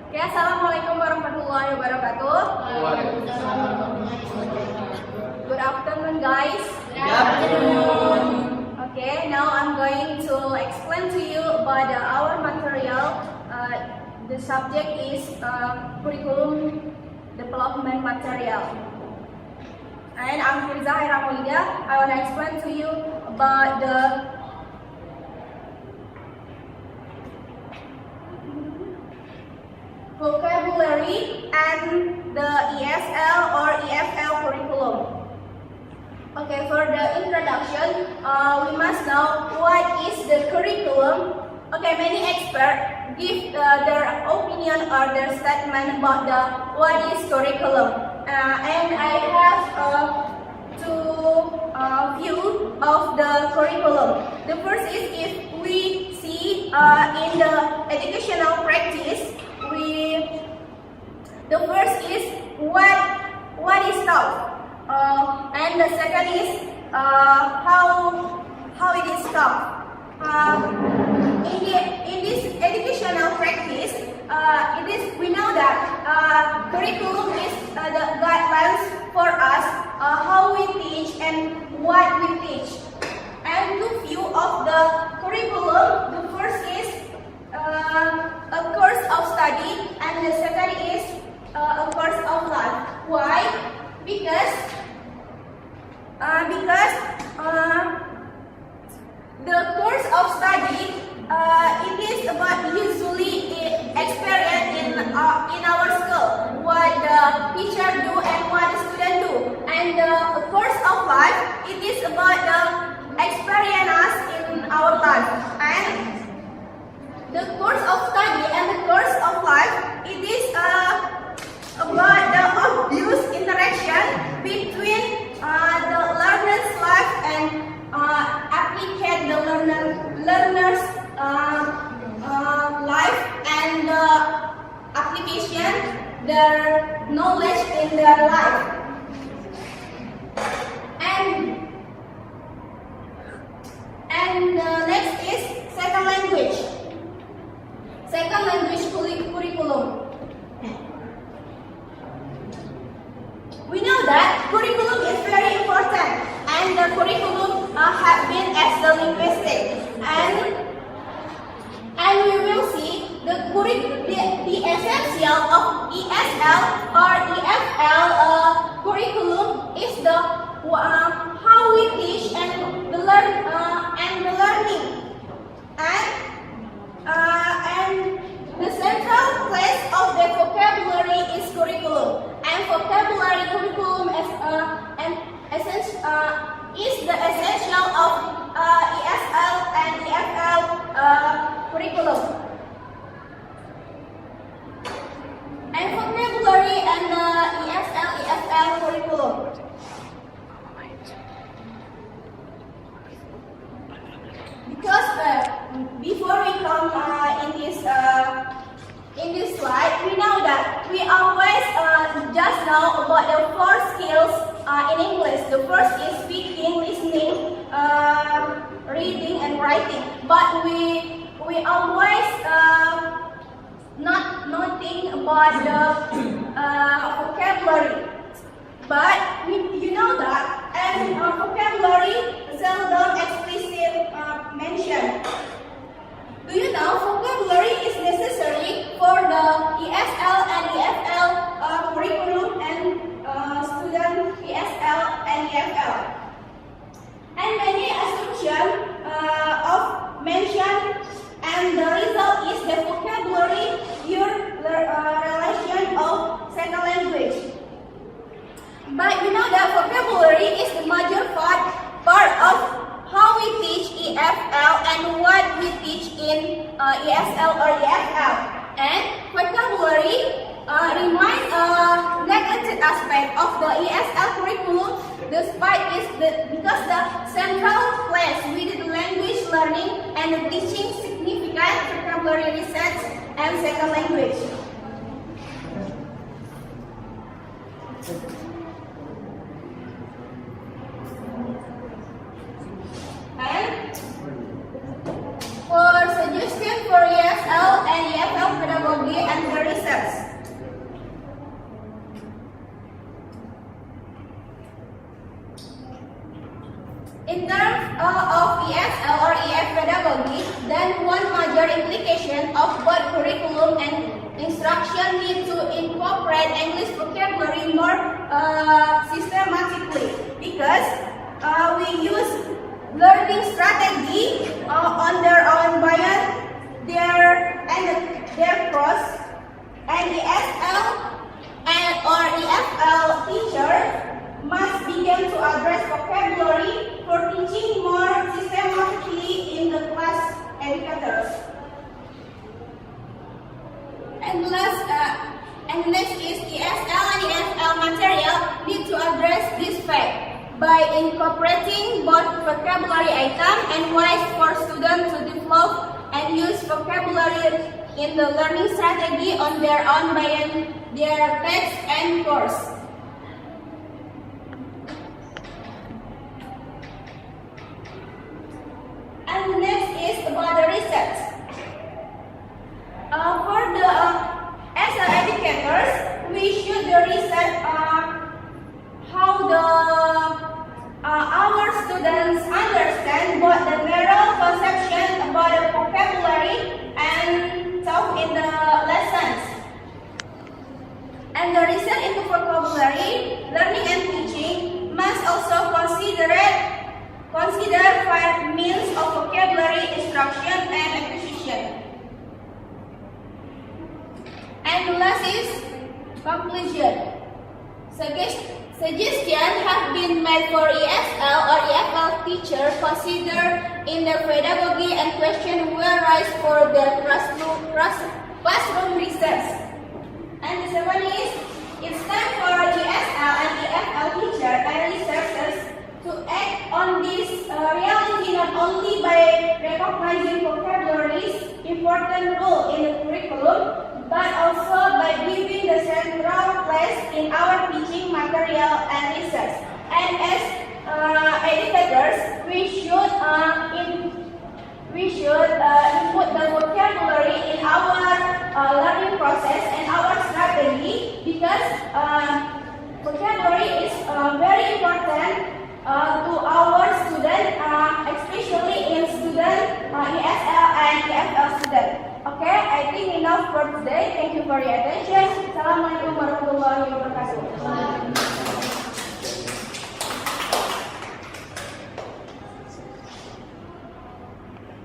Oke, assalamualaikum warahmatullahi wabarakatuh. Good afternoon, guys. Good afternoon. Okay, now I'm going to explain to you about our material. The subject is curriculum development material. And I'm Firza Heramulia. I want to explain to you about the vocabulary and the ESL or EFL curriculum. Okay, for the introduction, we must know what is the curriculum. Okay, many experts give their opinion or their statement about what is curriculum. And I have two views of the curriculum. The first is if we see in the educational practice, the first is what is taught, and the second is how it is taught. In this educational practice, we know that curriculum is the guidelines for us how we teach and what we teach. And the view of the curriculum, the first is a course of study, and the second is a course of life. Why? Because the course of study it is about usually experience in our school, what the teacher do and what the student do. And the course of life, it is about the experience in our life. And the course of study and the course of life, it is about the obvious interaction between the learner's life and applicate the learner's life and the application their knowledge in their life. And next is second language. Second language curriculum. We know that curriculum is very important, and the curriculum have been as the linguistic, and we will see the essential of ESL or EFL curriculum is the how we teach and the learning, and the central place of the vocabulary is curriculum, and vocabulary curriculum is the essential of ESL and EFL curriculum. And vocabulary and ESL, EFL curriculum. Because before we come in this slide, we know that we always just know about the four skills in English. The first is speaking, listening, reading, and writing. But we always not think about the vocabulary. But you know that, and vocabulary seldom explicit mentioned. Do you know vocabulary is necessary for the ESL and EFL curriculum and student ESL and EFL? And many assumptions of mention, and the result is the vocabulary your relation of second language. But you know that vocabulary is the major part of how we teach EFL and what we teach in ESL or EFL. And vocabulary remains a neglected aspect of the ESL curriculum, because the central place with the language learning and the teaching significant vocabulary research and second language. And for suggestion for ESL and EFL pedagogy and the research. implementation of both curriculum and instruction need to incorporate English vocabulary more systematically because we use learning strategy on their own by their course and ESL or EFL teacher must begin to address vocabulary for teaching more systematically in the class educators. And next is ESL and EFL material need to address this fact by incorporating both vocabulary item and ways for students to develop and use vocabulary in the learning strategy on their own by their text and course. And next is about the research. For the as educators, we should research how our students understand both the narrow conception about the vocabulary and talk in the lessons. And the research into vocabulary, learning and teaching must also consider five means of vocabulary instruction and acquisition. And the last is conclusion. Suggestions have been made for ESL or EFL teacher consider in their pedagogy and question will rise for their classroom research. And the seventh is, it's time for ESL and EFL teacher and researchers to act on this reality not only by recognizing vocabulary's important role in the curriculum, but also by giving the central place in our teaching material and research. And as educators, we should input the vocabulary in our learning process and our strategy because vocabulary is very important to our students, especially in student ESL and EFL students. Okay, I think enough for today. Thank you for your attention. Assalamualaikum warahmatullahi wabarakatuh.